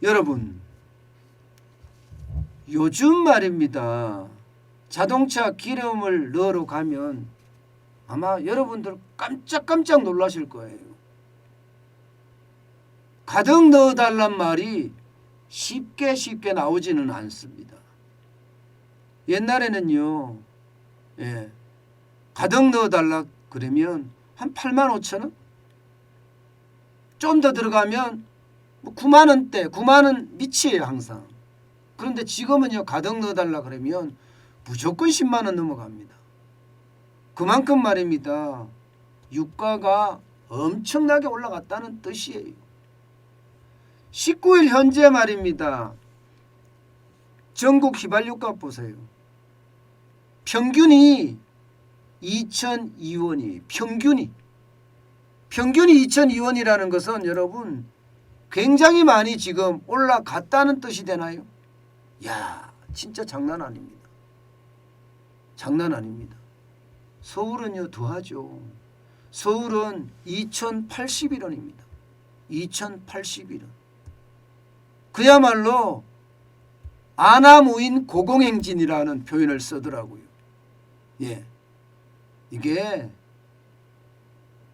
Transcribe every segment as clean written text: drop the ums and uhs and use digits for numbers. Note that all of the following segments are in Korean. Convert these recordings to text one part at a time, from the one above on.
여러분, 요즘 말입니다. 자동차 기름을 넣으러 가면 아마 여러분들 깜짝깜짝 놀라실 거예요. 가득 넣어달란 말이 쉽게 나오지는 않습니다. 옛날에는요, 가득 넣어달라 그러면 한 85,000원? 좀 더 들어가면 9만원대, 9만원 밑이에요, 항상. 그런데 지금은요, 가득 넣어달라 그러면 무조건 10만원 넘어갑니다. 그만큼 말입니다. 유가가 엄청나게 올라갔다는 뜻이에요. 19일 현재 말입니다. 전국 휘발유가 보세요. 평균이 2,002원이에요. 평균이 2,002원이라는 것은 여러분 굉장히 많이 지금 올라갔다는 뜻이 되나요? 야, 진짜 장난 아닙니다. 장난 아닙니다. 서울은요 더하죠. 서울은 2,081원입니다. 2,081원. 그야말로 아나무인 고공행진이라는 표현을 쓰더라고요. 예, 이게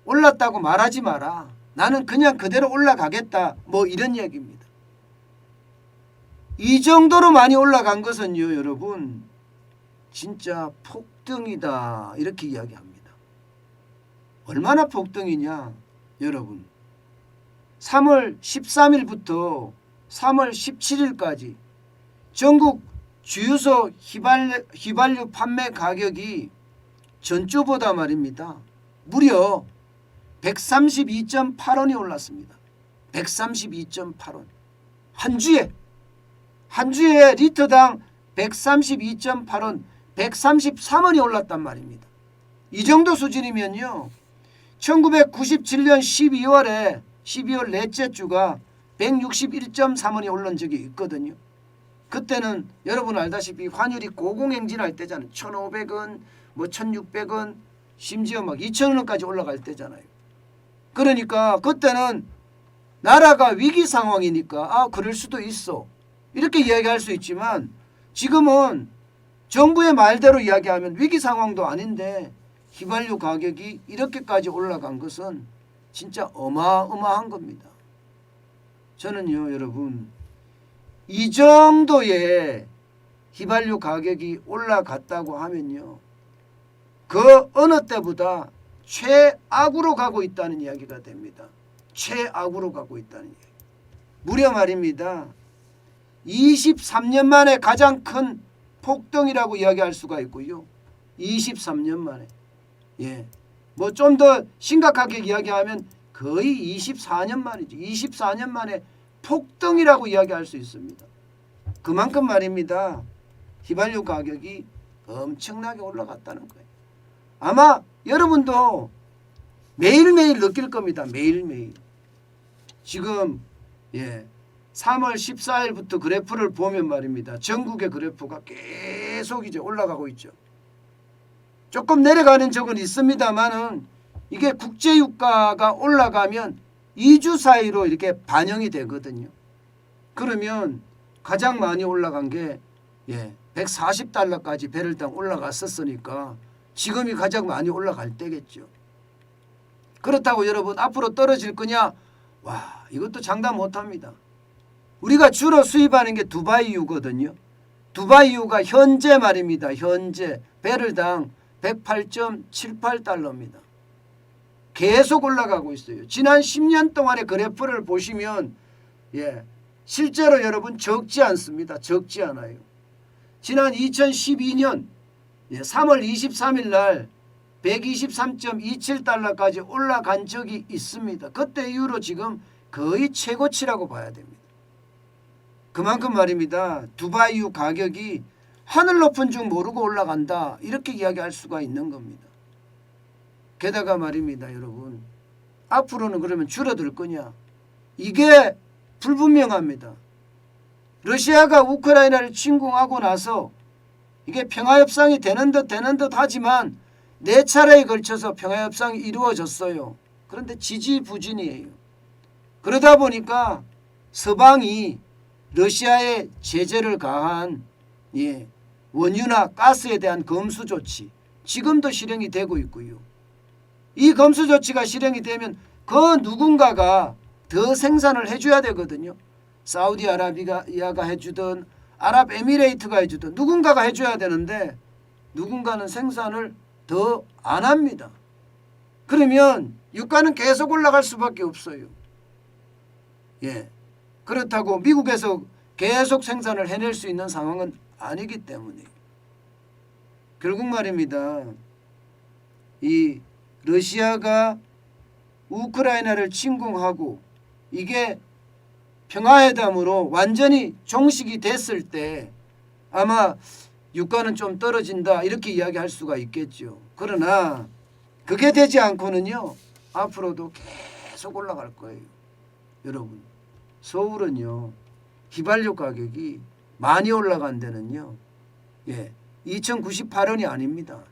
올랐다고 말하지 마라. 나는 그냥 그대로 올라가겠다. 뭐 이런 얘기입니다. 이 정도로 많이 올라간 것은요, 여러분, 진짜 폭등이다. 이렇게 이야기합니다. 얼마나 폭등이냐, 여러분. 3월 13일부터 3월 17일까지 전국 주유소 휘발유 판매 가격이 전주보다 말입니다. 무려 132.8원이 올랐습니다. 132.8원. 한 주에 리터당 132.8원, 133원이 올랐단 말입니다. 이 정도 수준이면요, 1997년 12월 넷째 주가 161.3원이 오른 적이 있거든요. 그때는 여러분 알다시피 환율이 고공행진할 때잖아요. 1,500원, 뭐 1,600원, 심지어 막 2,000원까지 올라갈 때잖아요. 그러니까 그때는 나라가 위기 상황이니까 그럴 수도 있어. 이렇게 이야기할 수 있지만 지금은 정부의 말대로 이야기하면 위기 상황도 아닌데 휘발유 가격이 이렇게까지 올라간 것은 진짜 어마어마한 겁니다. 저는요, 여러분, 이 정도의 휘발유 가격이 올라갔다고 하면요, 그 어느 때보다 최악으로 가고 있다는 이야기가 됩니다. 최악으로 가고 있다는 이야기. 무려 말입니다. 23년 만에 가장 큰 폭등이라고 이야기할 수가 있고요. 23년 만에. 예. 뭐 좀 더 심각하게 이야기하면 거의 24년 만이죠. 24년 만에 폭등이라고 이야기할 수 있습니다. 그만큼 말입니다. 휘발유 가격이 엄청나게 올라갔다는 거예요. 아마 여러분도 매일매일 느낄 겁니다. 매일매일. 지금 3월 14일부터 그래프를 보면 말입니다. 전국의 그래프가 계속 이제 올라가고 있죠. 조금 내려가는 적은 있습니다만은 이게 국제유가가 올라가면 2주 사이로 이렇게 반영이 되거든요. 그러면 가장 많이 올라간 게 140달러까지 배럴당 올라갔었으니까 지금이 가장 많이 올라갈 때겠죠. 그렇다고 여러분 앞으로 떨어질 거냐? 와, 이것도 장담 못합니다. 우리가 주로 수입하는 게 두바이유거든요. 두바이유가 현재 말입니다. 현재 배럴당 108.78달러입니다. 계속 올라가고 있어요. 지난 10년 동안의 그래프를 보시면 실제로 여러분 적지 않습니다. 적지 않아요. 지난 2012년 3월 23일 날 123.27달러까지 올라간 적이 있습니다. 그때 이후로 지금 거의 최고치라고 봐야 됩니다. 그만큼 말입니다. 두바이유 가격이 하늘 높은 줄 모르고 올라간다. 이렇게 이야기할 수가 있는 겁니다. 게다가 말입니다. 여러분, 앞으로는 그러면 줄어들 거냐? 이게 불분명합니다. 러시아가 우크라이나를 침공하고 나서 이게 평화협상이 되는 듯 하지만 4차례에 걸쳐서 평화협상이 이루어졌어요. 그런데 지지부진이에요. 그러다 보니까 서방이 러시아의 제재를 가한 원유나 가스에 대한 검수 조치 지금도 실행이 되고 있고요. 이 검수 조치가 실행이 되면 그 누군가가 더 생산을 해줘야 되거든요. 사우디아라비아가 해주든 아랍에미레이트가 해주든 누군가가 해줘야 되는데 누군가는 생산을 더 안 합니다. 그러면 유가는 계속 올라갈 수밖에 없어요. 그렇다고 미국에서 계속 생산을 해낼 수 있는 상황은 아니기 때문에 결국 말입니다. 이 러시아가 우크라이나를 침공하고 이게 평화회담으로 완전히 종식이 됐을 때 아마 유가는 좀 떨어진다 이렇게 이야기할 수가 있겠죠. 그러나 그게 되지 않고는요 앞으로도 계속 올라갈 거예요. 여러분 서울은요 휘발유 가격이 많이 올라간 데는요 2,098원이 아닙니다.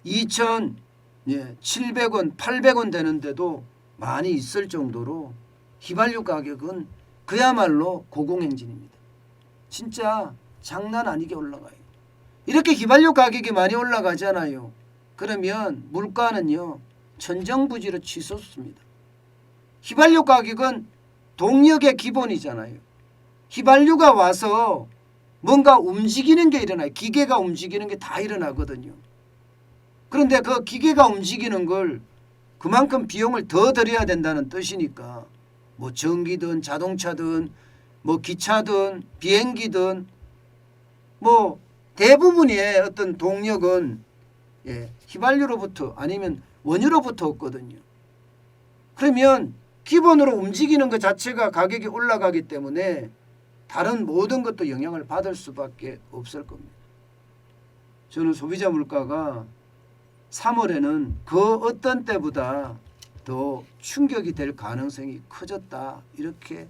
2,700원 800원 되는데도 많이 있을 정도로 휘발유 가격은 그야말로 고공행진입니다. 진짜 장난 아니게 올라가요. 이렇게 휘발유 가격이 많이 올라가잖아요. 그러면 물가는요 천정부지로 치솟습니다. 휘발유 가격은 동력의 기본이잖아요. 휘발유가 와서 뭔가 움직이는 게 일어나요. 기계가 움직이는 게 다 일어나거든요. 그런데 그 기계가 움직이는 걸 그만큼 비용을 더 들여야 된다는 뜻이니까 뭐 전기든 자동차든 뭐 기차든 비행기든 뭐 대부분의 어떤 동력은 휘발유로부터 아니면 원유로부터 없거든요. 그러면 기본으로 움직이는 것 자체가 가격이 올라가기 때문에 다른 모든 것도 영향을 받을 수밖에 없을 겁니다. 저는 소비자 물가가 3월에는 그 어떤 때보다 더 충격이 될 가능성이 커졌다 이렇게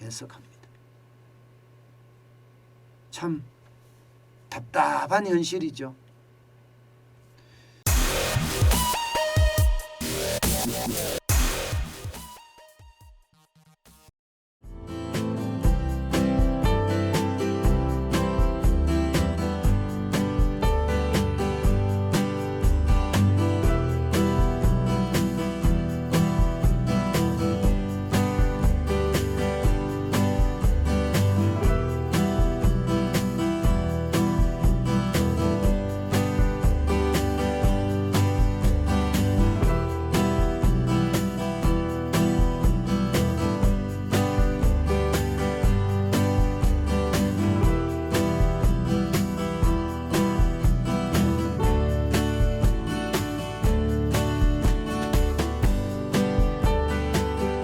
해석합니다. 참 답답한 현실이죠.